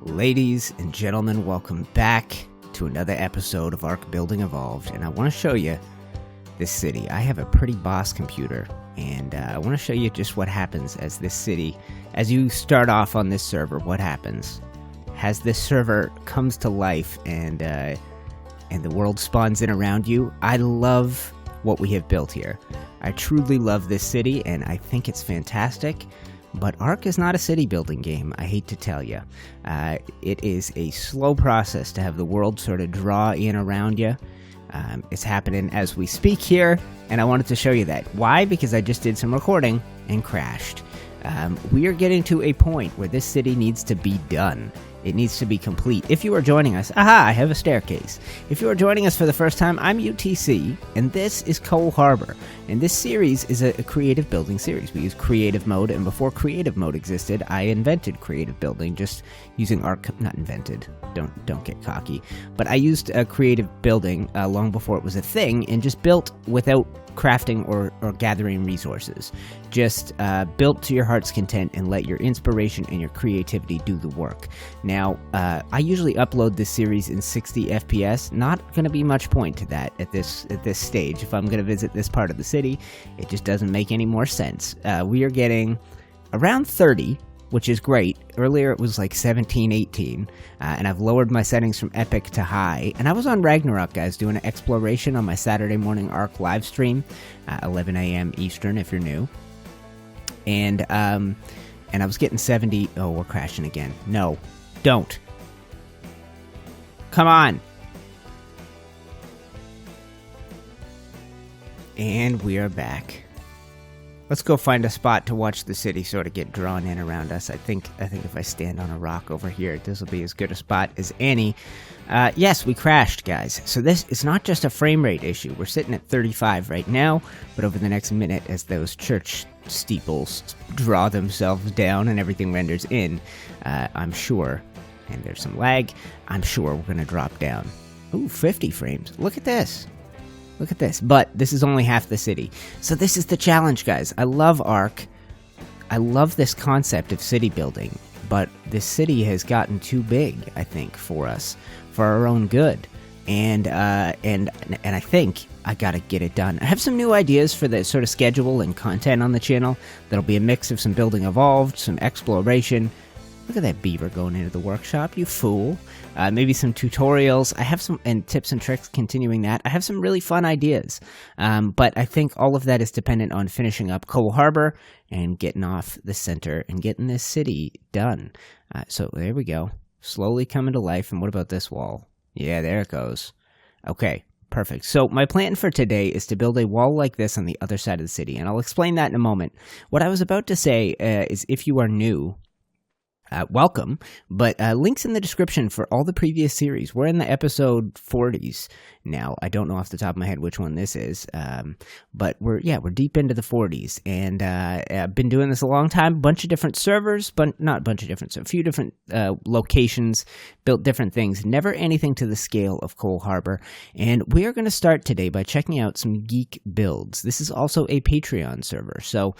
Ladies and gentlemen, welcome back to another episode of Ark Building Evolved, and I want to show you this city. I have a pretty boss computer, and I want to show you just what happens as this city, as you start off on this server, what happens. As this server comes to life and the world spawns in around you, I love what we have built here. I truly love this city, and I think it's fantastic. But Ark is not a city building game, I hate to tell you. It is a slow process to have the world sort of draw in around you. It's happening as we speak here, and I wanted to show you that. Why? Because I just did some recording and crashed. We are getting to a point where this city needs to be done. It needs to be complete. If you are joining us, I have a staircase. If you are joining us for the first time, I'm UTC, and this is Coal Harbor. And this series is a creative building series. We use creative mode, and before creative mode existed, I invented creative building, just using Ark, not invented, don't get cocky. But I used creative building long before it was a thing, and just built without crafting or gathering resources. Just built to your heart's content and let your inspiration and your creativity do the work. Now, I usually upload this series in 60 FPS. Not going to be much point to that at this stage. If I'm going to visit this part of the city, it just doesn't make any more sense. We are getting around 30, which is great. Earlier it was like 17, 18, and I've lowered my settings from epic to high. And I was on Ragnarok, guys, doing an exploration on my Saturday morning Ark live stream, 11 a.m. Eastern if you're new. And I was getting 70. Oh, we're crashing again. No, don't. Come on. And we are back. Let's go find a spot to watch the city sort of get drawn in around us. I think if I stand on a rock over here, this will be as good a spot as any. Yes, we crashed, guys. So this is not just a frame rate issue. We're sitting at 35 right now, but over the next minute, as those church steeples draw themselves down and everything renders in, I'm sure, and there's some lag, I'm sure we're going to drop down. Ooh, 50 frames. Look at this. Look at this. But this is only half the city. So this is the challenge, guys. I love Ark. I love this concept of city building. But this city has gotten too big, I think, for us, for our own good. And I think I gotta get it done. I have some new ideas for the sort of schedule and content on the channel. That'll be a mix of some building evolved, some exploration. Look at that beaver going into the workshop, you fool. Maybe some tutorials. I have some, and tips and tricks continuing that. I have some really fun ideas. But I think all of that is dependent on finishing up Coal Harbor and getting off the center and getting this city done. So there we go. Slowly coming to life. And what about this wall? Yeah, there it goes. Okay, perfect. So my plan for today is to build a wall like this on the other side of the city. And I'll explain that in a moment. What I was about to say is if you are new, welcome, but links in the description for all the previous series. We're in the episode 40s now. I don't know off the top of my head which one this is, but we're deep into the 40s, and I've been doing this a long time. Bunch of different servers, but not a bunch of different, so a few different locations, built different things. Never anything to the scale of Coal Harbor, and we are going to start today by checking out some geek builds. This is also a Patreon server, so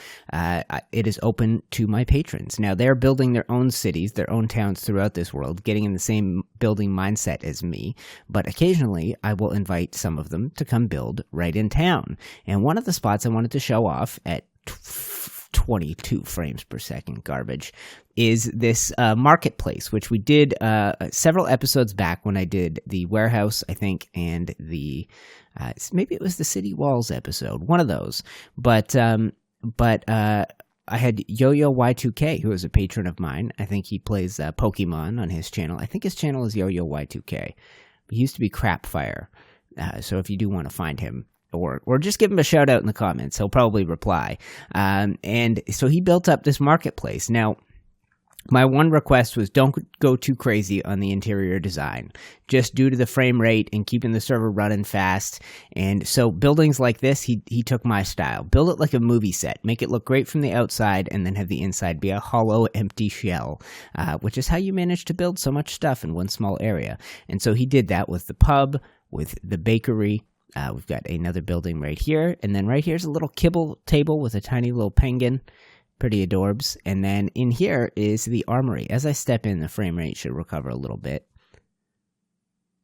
it is open to my patrons. Now they're building their own cities, their own towns throughout this world, getting in the same building mindset as me, but occasionally I will invite some of them to come build right in town. And one of the spots I wanted to show off at 22 frames per second garbage is this marketplace, which we did several episodes back when I did the warehouse, I think, and the maybe it was the city walls episode, one of those. But I had Yo-Yo Y2K, who is a patron of mine. I think he plays Pokemon on his channel. I think his channel is Yo-Yo Y2K. He used to be Crapfire. So if you do want to find him, or just give him a shout out in the comments, he'll probably reply. And so he built up this marketplace. Now, my one request was don't go too crazy on the interior design, just due to the frame rate and keeping the server running fast. And so buildings like this, he took my style. Build it like a movie set. Make it look great from the outside and then have the inside be a hollow, empty shell, which is how you manage to build so much stuff in one small area. And so he did that with the pub, with the bakery. We've got another building right here. And then right here's a little kibble table with a tiny little penguin. Pretty adorbs. And then in here is the armory. As I step in, the frame rate should recover a little bit.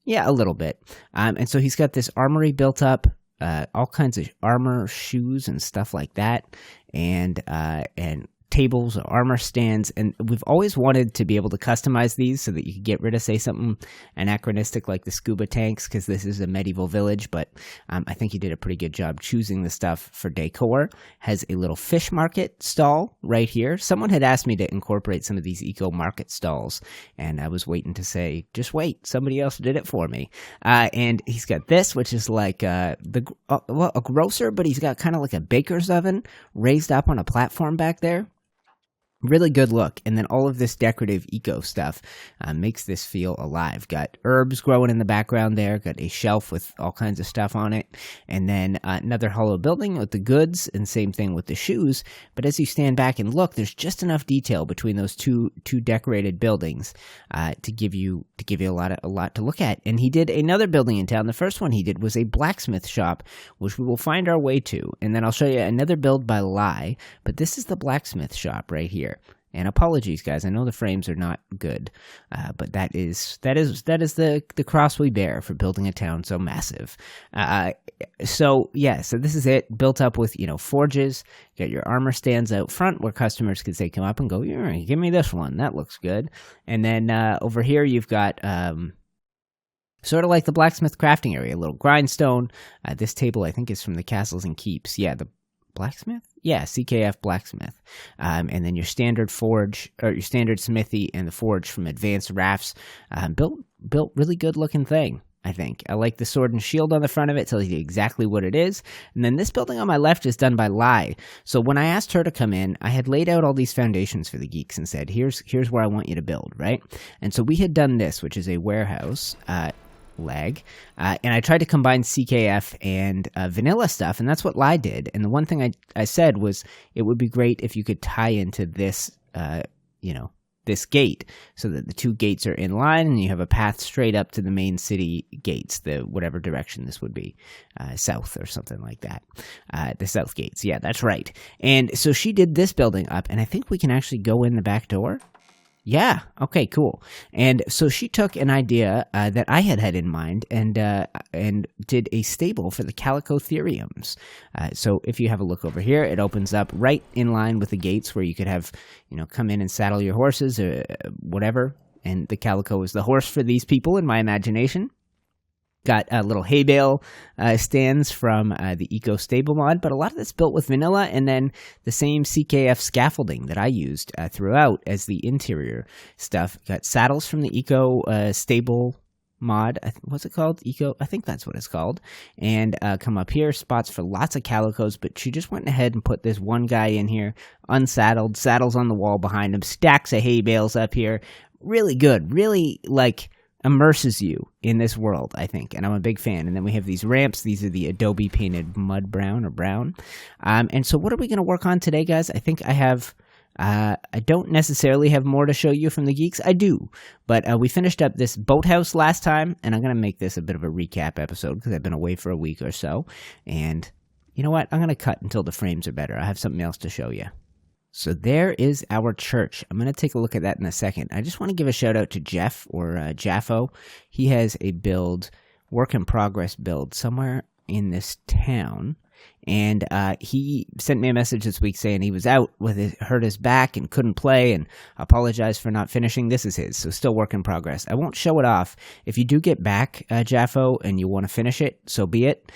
Yeah, a little bit. And so he's got this armory built up, all kinds of armor, shoes, and stuff like that, and tables, armor stands, and we've always wanted to be able to customize these so that you could get rid of, say, something anachronistic like the scuba tanks, because this is a medieval village, but I think he did a pretty good job choosing the stuff for decor. Has a little fish market stall right here. Someone had asked me to incorporate some of these eco market stalls, and I was waiting to say, just wait, somebody else did it for me. And he's got this, which is like a grocer, but he's got kind of like a baker's oven raised up on a platform back there. Really good look. And then all of this decorative eco stuff makes this feel alive. Got herbs growing in the background there. Got a shelf with all kinds of stuff on it. And then another hollow building with the goods, and same thing with the shoes. But as you stand back and look, there's just enough detail between those two decorated buildings to give you a lot to look at. And he did another building in town. The first one he did was a blacksmith shop, which we will find our way to. And then I'll show you another build by Lie. But this is the blacksmith shop right here. And apologies, guys. I know the frames are not good, but that is the cross we bear for building a town so massive. So this is it, built up with forges. You got your armor stands out front where customers can say, come up and go, give me this one, that looks good. And then over here you've got sort of like the blacksmith crafting area, a little grindstone. This table I think is from the Castles and Keeps. Yeah, the Blacksmith? Yeah, CKF Blacksmith. And then your standard forge, or your standard smithy, and the forge from Advanced Rafts. Built really good looking thing, I think. I like the sword and shield on the front of it, tells you exactly what it is. And then this building on my left is done by Lie. So when I asked her to come in, I had laid out all these foundations for the geeks and said, here's where I want you to build, right? And so we had done this, which is a warehouse, leg, and I tried to combine CKF and vanilla stuff, and that's what Lie did. And the one thing I said was it would be great if you could tie into this, this gate, so that the two gates are in line and you have a path straight up to the main city gates, the whatever direction this would be, south or something like that. The south gates, yeah, that's right. And so she did this building up, and I think we can actually go in the back door. Yeah. Okay, cool. And so she took an idea that I had in mind and did a stable for the Chalico Theriums. So if you have a look over here, it opens up right in line with the gates where you could have, come in and saddle your horses or whatever. And the Chalico is the horse for these people in my imagination. Got little hay bale stands from the Eco Stable mod, but a lot of that's built with vanilla, and then the same CKF scaffolding that I used throughout as the interior stuff. Got saddles from the Eco Stable mod. What's it called? Eco? I think that's what it's called. And come up here, spots for lots of calicos, but she just went ahead and put this one guy in here, unsaddled, saddles on the wall behind him, stacks of hay bales up here. Really good. Really, immerses you in this world, I think, and I'm a big fan. And then we have these ramps. These are the Adobe painted mud brown or brown. And so what are we going to work on today, guys? I think I have, I don't necessarily have more to show you from the geeks. I do, but we finished up this boathouse last time, and I'm going to make this a bit of a recap episode because I've been away for a week or so. And you know what? I'm going to cut until the frames are better. I have something else to show you. So there is our church. I'm going to take a look at that in a second. I just want to give a shout out to Jeff, or Jaffo. He has a work in progress build somewhere in this town. And he sent me a message this week saying he was out hurt his back and couldn't play, and apologized for not finishing. This is his, so still work in progress. I won't show it off. If you do get back, Jaffo, and you want to finish it, so be it,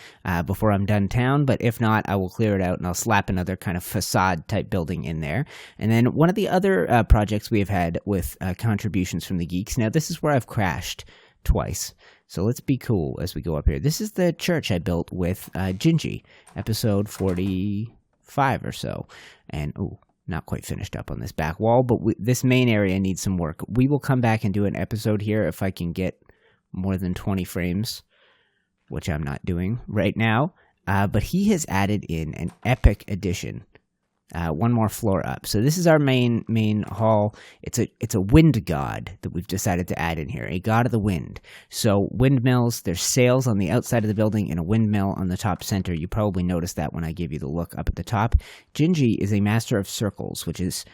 before I'm done town. But if not, I will clear it out, and I'll slap another kind of facade type building in there. And then one of the other projects we have had with contributions from the geeks. Now, this is where I've crashed twice. So let's be cool as we go up here. This is the church I built with Gingie, episode 45 or so. And, not quite finished up on this back wall, but this main area needs some work. We will come back and do an episode here if I can get more than 20 frames, which I'm not doing right now. But he has added in an epic addition one more floor up. So this is our main hall. It's a wind god that we've decided to add in here, a god of the wind. So windmills, there's sails on the outside of the building and a windmill on the top center. You probably noticed that when I gave you the look up at the top. Gingie is a master of circles, which is,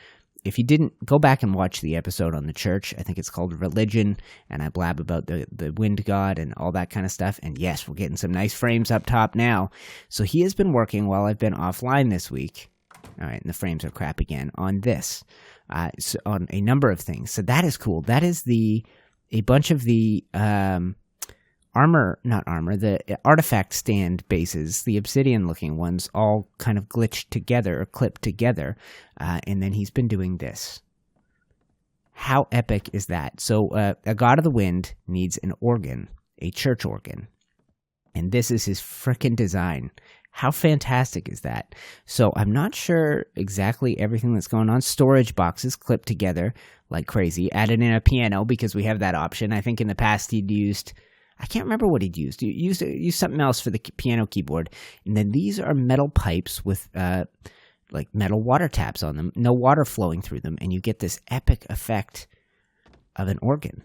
if you didn't, go back and watch the episode on the church. I think it's called Religion, and I blab about the wind god and all that kind of stuff. And yes, we're getting some nice frames up top now. So he has been working while I've been offline this week. All right, and the frames are crap again on this, so on a number of things. So that is cool. That is a bunch of the the artifact stand bases, the obsidian-looking ones, all kind of glitched together or clipped together, and then he's been doing this. How epic is that? So a god of the wind needs an organ, a church organ, and this is his frickin' design. How fantastic is that? So I'm not sure exactly everything that's going on. Storage boxes clipped together like crazy. Added in a piano because we have that option. I think in the past he'd used, I can't remember what he'd used. He used something else for the piano keyboard. And then these are metal pipes with like metal water taps on them. No water flowing through them. And you get this epic effect of an organ.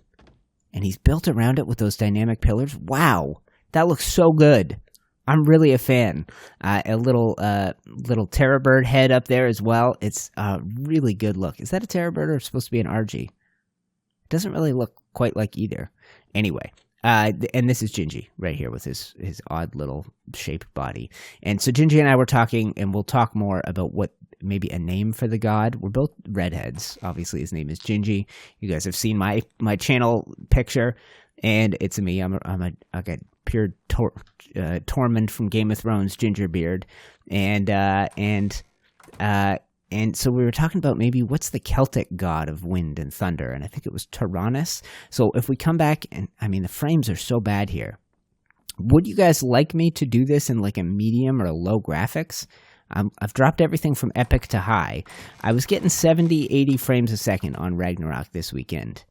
And he's built around it with those dynamic pillars. Wow, that looks so good. I'm really a fan. A little terror bird head up there as well. It's a really good look. Is that a terror bird or supposed to be an RG? It doesn't really look quite like either. Anyway, and this is Gingie right here with his odd little shaped body. And so Gingie and I were talking, and we'll talk more about what maybe a name for the god. We're both redheads. Obviously, his name is Gingie. You guys have seen my channel picture, and it's me. I got pure Tormund from Game of Thrones, Gingerbeard, and so we were talking about maybe what's the Celtic god of wind and thunder, and I think it was Tyrannus. So if we come back, and I mean the frames are so bad here. Would you guys like me to do this in like a medium or low graphics? I've dropped everything from epic to high. I was getting 70, 80 frames a second on Ragnarok this weekend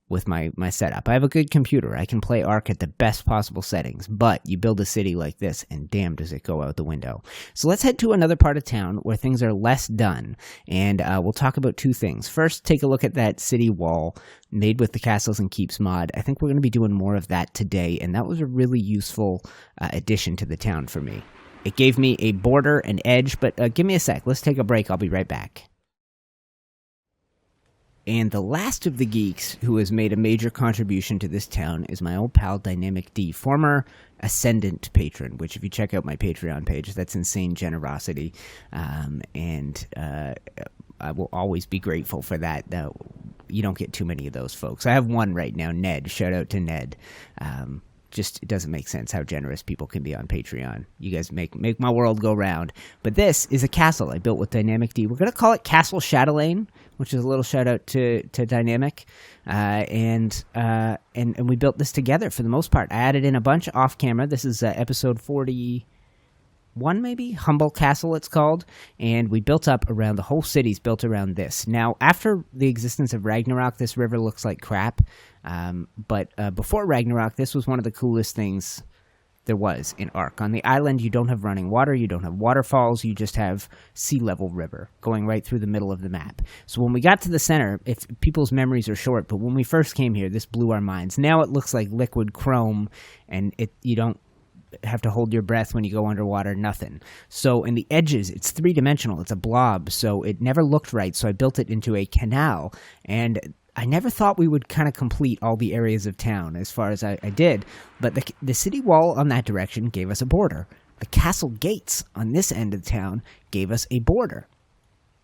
with my setup. I have a good computer. I can play Ark at the best possible settings, but you build a city like this, and damn does it go out the window. So let's head to another part of town where things are less done, and we'll talk about two things. First, take a look at that city wall made with the Castles and Keeps mod. I think we're going to be doing more of that today, and that was a really useful addition to the town for me. It gave me a border, an edge, but give me a sec. Let's take a break. I'll be right back. And the last of the geeks who has made a major contribution to this town is my old pal DinamicD, former Ascendant patron, which if you check out my Patreon page, that's insane generosity. And I will always be grateful for that. You don't get too many of those folks. I have one right now, Ned. Shout out to Ned. Just, it doesn't make sense how generous people can be on Patreon. You guys make my world go round. But this is a castle I built with DinamicD. We're going to call it Castle Chatelaine, which is a little shout out to Dynamic. And we built this together for the most part. I added in a bunch off camera. This is episode 41, maybe? Humble Castle, it's called. And we built up around, the whole city's built around this. Now, after the existence of Ragnarok, this river looks like crap. But before Ragnarok, this was one of the coolest things there was in Ark. On the island, you don't have running water, you don't have waterfalls, you just have sea level river going right through the middle of the map. So when we got to the center, if people's memories are short, but when we first came here, this blew our minds. Now it looks like liquid chrome, and you don't have to hold your breath when you go underwater, nothing. So in the edges, it's three-dimensional, it's a blob, so it never looked right, so I built it into a canal, and I never thought we would kind of complete all the areas of town as far as I did, but the city wall on that direction gave us a border. The castle gates on this end of the town gave us a border.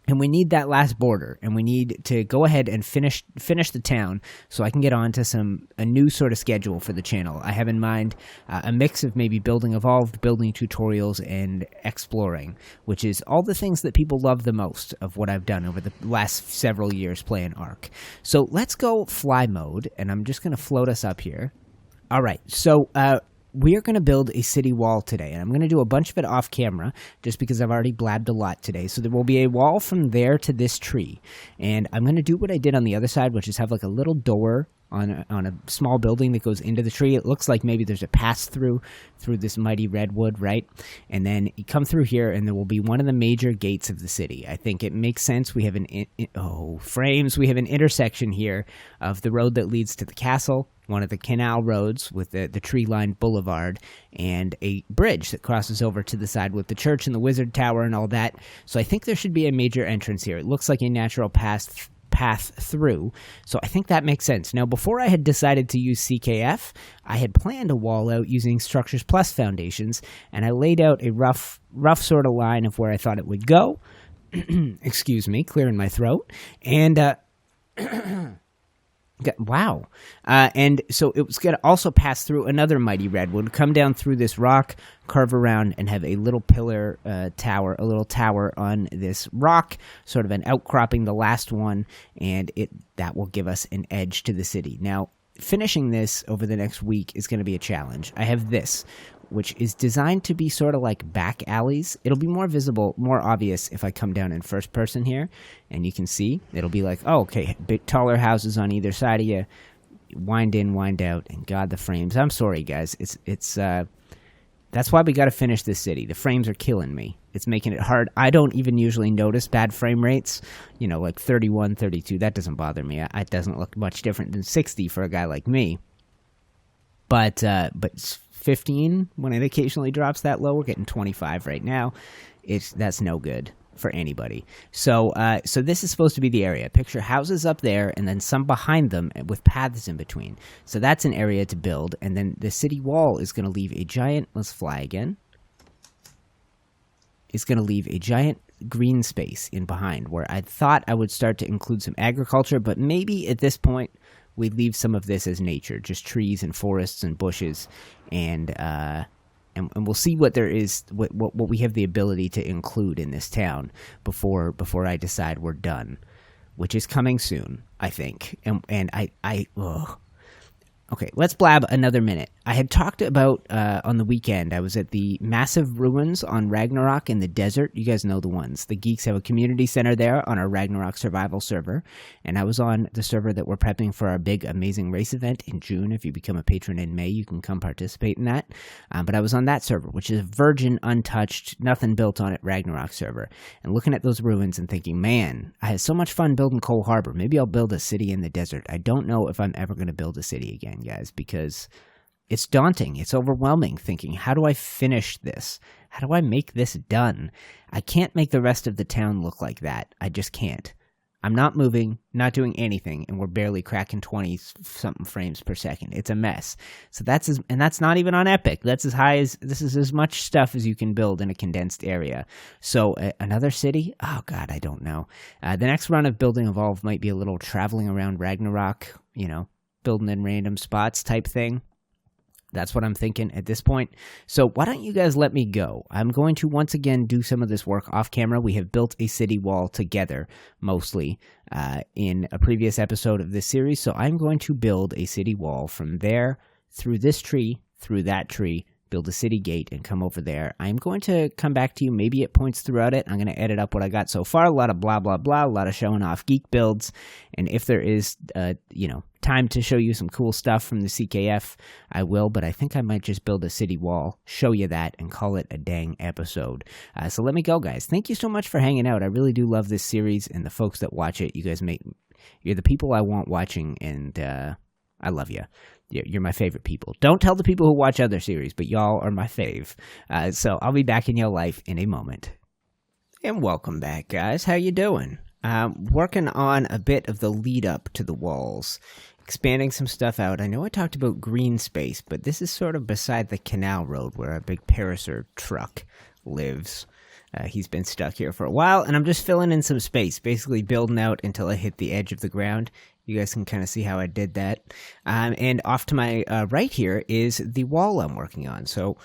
And we need that last border, and we need to go ahead and finish the town so I can get on to a new sort of schedule for the channel. I have in mind a mix of maybe building evolved, building tutorials, and exploring, which is all the things that people love the most of what I've done over the last several years playing Ark. So let's go fly mode, and I'm just going to float us up here. All right, so we are going to build a city wall today, and I'm going to do a bunch of it off camera just because I've already blabbed a lot today. So there will be a wall from there to this tree, and I'm going to do what I did on the other side, which is have like a little door on a small building that goes into the tree. It looks like maybe there's a pass through this mighty redwood, right? And then you come through here, and there will be one of the major gates of the city. I think it makes sense. We have we have an intersection here of the road that leads to the castle, one of the canal roads with the tree-lined boulevard, and a bridge that crosses over to the side with the church and the wizard tower and all that. So I think there should be a major entrance here. It looks like a natural path through, so I think that makes sense. Now, before I had decided to use CKF, I had planned a wall out using Structures Plus foundations, and I laid out a rough sort of line of where I thought it would go. Excuse me, clearing my throat. And wow. And so it was going to also pass through another mighty redwood, come down through this rock, curve around, and have a little pillar tower, a little tower on this rock, sort of an outcropping, the last one, and that will give us an edge to the city. Now, finishing this over the next week is going to be a challenge. I have this, which is designed to be sort of like back alleys. It'll be more visible, more obvious if I come down in first person here, and you can see, it'll be like, oh, okay, big taller houses on either side of you, wind in, wind out, and God, the frames. I'm sorry, guys. It's that's why we got to finish this city. The frames are killing me. It's making it hard. I don't even usually notice bad frame rates, like 31, 32. That doesn't bother me. It doesn't look much different than 60 for a guy like me. But 15, when it occasionally drops that low, we're getting 25 right now. That's no good for anybody. So this is supposed to be the area. Picture houses up there and then some behind them with paths in between. So that's an area to build, and then the city wall is going to leave a giant, let's fly again. It's going to leave a giant green space in behind where I thought I would start to include some agriculture, but maybe at this point we'd leave some of this as nature, just trees and forests and bushes, and we'll see what there is, what we have the ability to include in this town before I decide we're done, which is coming soon, I think. And okay, let's blab another minute. I had talked about, on the weekend, I was at the massive ruins on Ragnarok in the desert. You guys know the ones. The geeks have a community center there on our Ragnarok survival server, and I was on the server that we're prepping for our big Amazing Race event in June. If you become a patron in May, you can come participate in that. But I was on that server, which is a virgin, untouched, nothing built on it Ragnarok server, and looking at those ruins and thinking, man, I had so much fun building Coal Harbor. Maybe I'll build a city in the desert. I don't know if I'm ever going to build a city again, guys, because it's daunting. It's overwhelming thinking, how do I finish this? How do I make this done? I can't make the rest of the town look like that. I just can't. I'm not moving, not doing anything, and we're barely cracking 20-something frames per second. It's a mess. So that's not even on Epic. This is as much stuff as you can build in a condensed area. So another city? Oh God, I don't know. The next run of Building Evolved might be a little traveling around Ragnarok, building in random spots type thing. That's what I'm thinking at this point. So why don't you guys let me go? I'm going to once again do some of this work off camera. We have built a city wall together, mostly, in a previous episode of this series. So I'm going to build a city wall from there, through this tree, through that tree, build a city gate, and come over there. I'm going to come back to you maybe at points throughout it. I'm going to edit up what I got so far. A lot of blah, blah, blah, a lot of showing off geek builds. And if there is, time to show you some cool stuff from the CKF, I will, but I think I might just build a city wall, show you that, and call it a dang episode. So let me go, guys. Thank you so much for hanging out. I really do love this series, and the folks that watch it, you guys you're the people I want watching, and I love you. You're my favorite people. Don't tell the people who watch other series, but y'all are my fave. So I'll be back in your life in a moment. And welcome back, guys. How you doing? Working on a bit of the lead up to the walls, expanding some stuff out. I know I talked about green space, but this is sort of beside the canal road where our big Parasaur truck lives. He's been stuck here for a while, and I'm just filling in some space, basically building out until I hit the edge of the ground. You guys can kind of see how I did that. And off to my right here is the wall I'm working on. So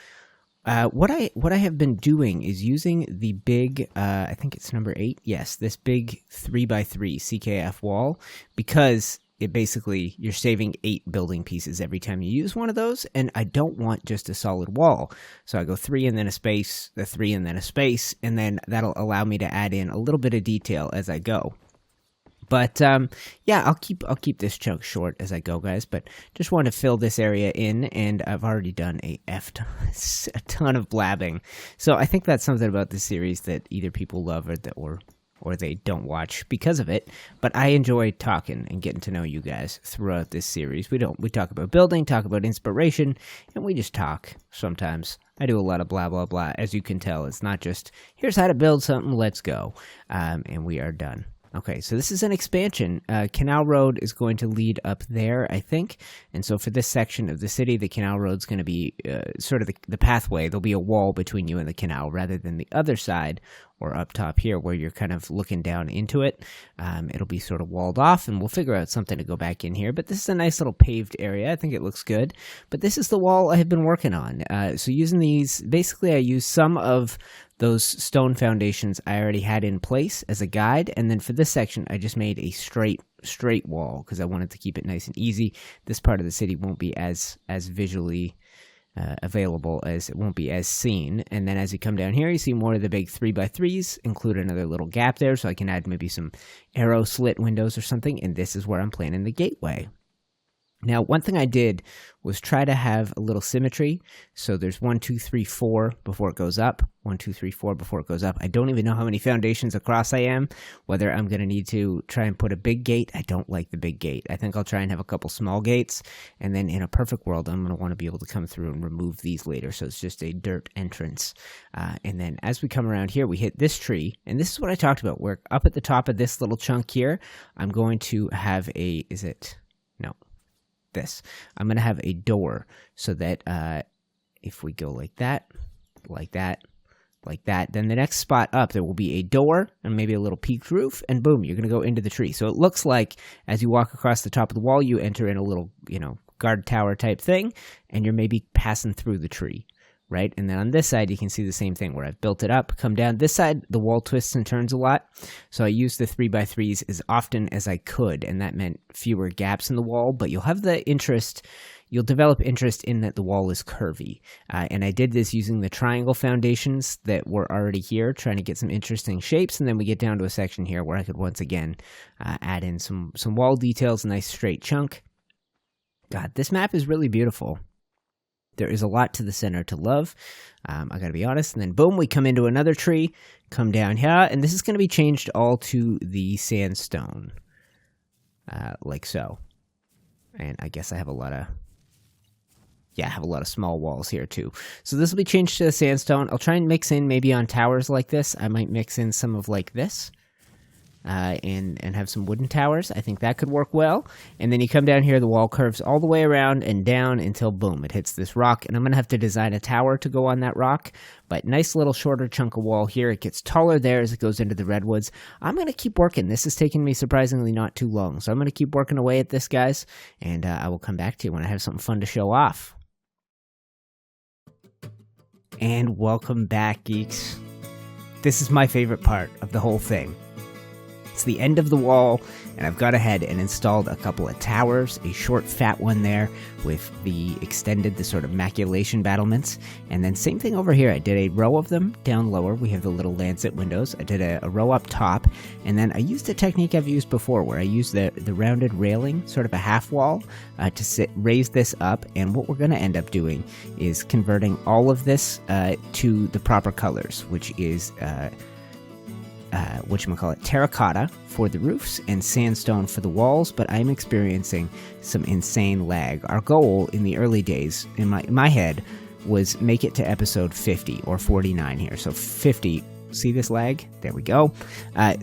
what I have been doing is using the big, I think it's number 8. Yes, this big 3x3 CKF wall, because it basically, you're saving 8 building pieces every time you use one of those, and I don't want just a solid wall. So I go 3 and then a space, the 3 and then a space, and then that'll allow me to add in a little bit of detail as I go. But yeah, I'll keep this chunk short as I go, guys. But just want to fill this area in, and I've already done a ton of blabbing. So I think that's something about this series that either people love or they don't watch because of it. But I enjoy talking and getting to know you guys throughout this series. We talk about building, talk about inspiration, and we just talk sometimes. I do a lot of blah blah blah. As you can tell, it's not just here's how to build something. Let's go, and we are done. Okay, so this is an expansion. Canal Road is going to lead up there, I think. And so for this section of the city, the Canal Road's going to be sort of the pathway. There'll be a wall between you and the canal rather than the other side or up top here where you're kind of looking down into it. It'll be sort of walled off, and we'll figure out something to go back in here. But this is a nice little paved area. I think it looks good. But this is the wall I have been working on. So using these, basically I use some of those stone foundations I already had in place as a guide, and then for this section I just made a straight wall because I wanted to keep it nice and easy. This part of the city won't be as visually available, as it won't be as seen. And then as you come down here, you see more of the big 3x3s, include another little gap there so I can add maybe some arrow slit windows or something, and this is where I'm planning the gateway. Now, one thing I did was try to have a little symmetry. So there's 1, 2, 3, 4 before it goes up. 1, 2, 3, 4 before it goes up. I don't even know how many foundations across I am, whether I'm going to need to try and put a big gate. I don't like the big gate. I think I'll try and have a couple small gates. And then in a perfect world, I'm going to want to be able to come through and remove these later. So it's just a dirt entrance. And then as we come around here, we hit this tree. And this is what I talked about. We're up at the top of this little chunk here. I'm going to have I'm going to have a door so that if we go like that, then the next spot up, there will be a door and maybe a little peaked roof, and boom, you're going to go into the tree. So it looks like as you walk across the top of the wall, you enter in a little, guard tower type thing, and you're maybe passing through the tree. Right? And then on this side, you can see the same thing where I've built it up, come down. This side, the wall twists and turns a lot. So I used the 3x3s as often as I could, and that meant fewer gaps in the wall, but you'll develop interest in that the wall is curvy. And I did this using the triangle foundations that were already here, trying to get some interesting shapes. And then we get down to a section here where I could once again add in some wall details, a nice straight chunk. God, this map is really beautiful. There is a lot to the center to love, I gotta be honest. And then boom, we come into another tree, come down here, and this is going to be changed all to the sandstone, like so. And I guess I have a lot of small walls here too. So this will be changed to the sandstone. I'll try and mix in maybe on towers like this. I might mix in some of like this. And have some wooden towers. I think that could work well. And then you come down here, the wall curves all the way around and down until, boom, it hits this rock. And I'm going to have to design a tower to go on that rock. But nice little shorter chunk of wall here. It gets taller there as it goes into the redwoods. I'm going to keep working. This is taking me surprisingly not too long. So I'm going to keep working away at this, guys. And I will come back to you when I have something fun to show off. And welcome back, geeks. This is my favorite part of the whole thing. It's the end of the wall, and I've got ahead and installed a couple of towers, a short fat one there with the sort of maculation battlements, and then same thing over here. I did a row of them down lower. We have the little lancet windows. I did a row up top, and then I used a technique I've used before where I used the rounded railing, sort of a half wall, to raise this up, and what we're going to end up doing is converting all of this to the proper colors, which is terracotta for the roofs and sandstone for the walls, but I'm experiencing some insane lag. Our goal in the early days, in my head, was make it to episode 50 or 49 here. So 50, see this lag? There we go.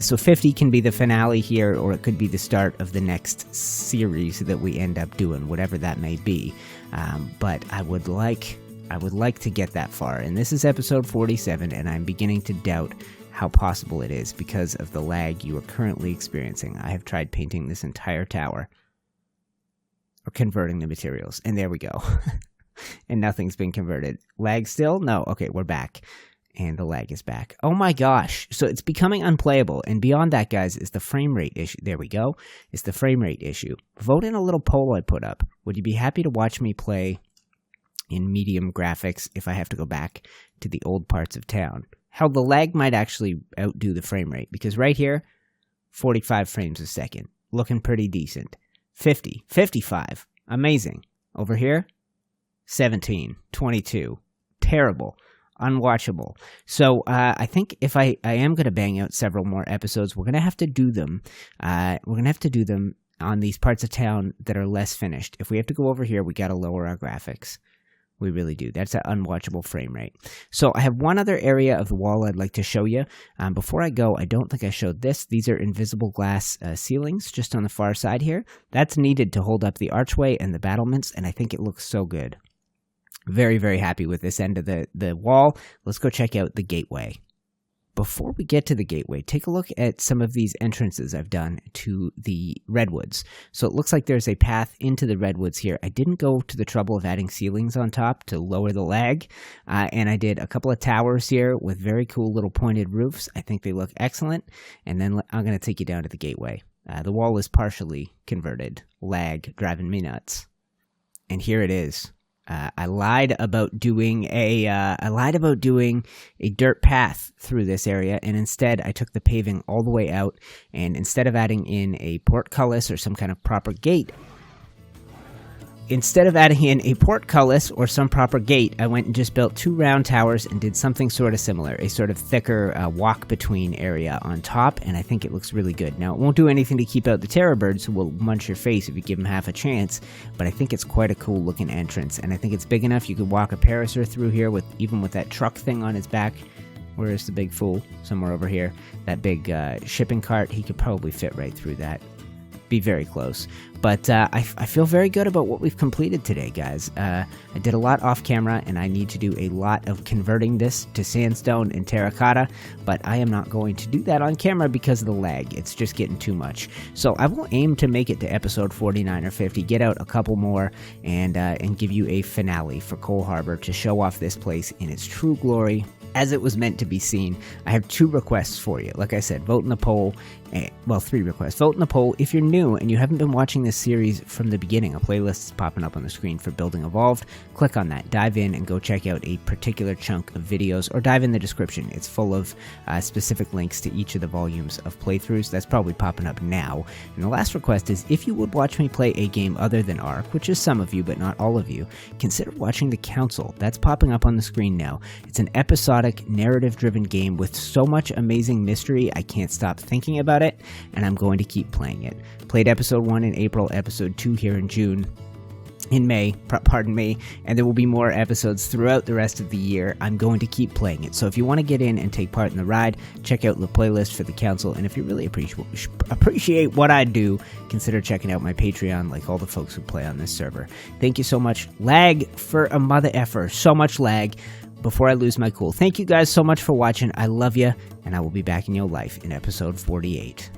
So 50 can be the finale here, or it could be the start of the next series that we end up doing, whatever that may be. But I would like to get that far, and this is episode 47, and I'm beginning to doubt how possible it is because of the lag you are currently experiencing. I have tried painting this entire tower or converting the materials, and there we go. And nothing's been converted. Lag still? No. Okay, we're back. And the lag is back. Oh my gosh. So it's becoming unplayable. And beyond that, guys, is the frame rate issue. There we go. It's the frame rate issue. Vote in a little poll I put up. Would you be happy to watch me play in medium graphics if I have to go back to the old parts of town? How the lag might actually outdo the frame rate, because right here, 45 frames a second. Looking pretty decent. 50, 55. Amazing. Over here, 17, 22. Terrible. Unwatchable. So I think if I am going to bang out several more episodes, we're going to have to do them. We're going to have to do them on these parts of town that are less finished. If we have to go over here, we got to lower our graphics. We really do. That's an unwatchable frame rate. So I have one other area of the wall I'd like to show you. Before I go, I don't think I showed this. These are invisible glass ceilings just on the far side here. That's needed to hold up the archway and the battlements, and I think it looks so good. Very, very happy with this end of the wall. Let's go check out the gateway. Before we get to the gateway, take a look at some of these entrances I've done to the redwoods. So it looks like there's a path into the redwoods here. I didn't go to the trouble of adding ceilings on top to lower the lag, and I did a couple of towers here with very cool little pointed roofs. I think they look excellent, and then I'm going to take you down to the gateway. The wall is partially converted. Lag driving me nuts. And here it is. I lied about doing a dirt path through this area, and instead I took the paving all the way out, and instead of adding in a portcullis or some kind of proper gate, I went and just built 2 round towers and did something sort of similar, a sort of thicker walk-between area on top, and I think it looks really good. Now, it won't do anything to keep out the terror birds who will munch your face if you give them half a chance, but I think it's quite a cool-looking entrance, and I think it's big enough you could walk a parasaur through here, even with that truck thing on his back. Where is the big fool? Somewhere over here. That big shipping cart, he could probably fit right through that. Be very close. But I feel very good about what we've completed today, guys. I did a lot off camera, and I need to do a lot of converting this to sandstone and terracotta, but I am not going to do that on camera because of the lag. It's just getting too much. So I will aim to make it to episode 49 or 50, get out a couple more, and give you a finale for Cole Harbor to show off this place in its true glory, as it was meant to be seen. I have 2 requests for you. Like I said, vote in the poll. 3 requests. Vote in the poll. If you're new and you haven't been watching this series from the beginning, a playlist is popping up on the screen for Building Evolved. Click on that. Dive in and go check out a particular chunk of videos, or dive in the description. It's full of specific links to each of the volumes of playthroughs. That's probably popping up now. And the last request is, if you would watch me play a game other than Ark, which is some of you but not all of you, consider watching The Council. That's popping up on the screen now. It's an episodic, narrative-driven game with so much amazing mystery I can't stop thinking about it, and I'm going to keep playing it. Played episode 1 in April, episode 2 here in May, and there will be more episodes throughout the rest of the year. I'm going to keep playing it. So if you want to get in and take part in the ride, check out the playlist for the council, and if you really appreciate what I do, consider checking out my Patreon, like all the folks who play on this server. Thank you so much. Lag for a mother effer. So much lag. Before I lose my cool. Thank you guys so much for watching. I love you, and I will be back in your life in episode 48.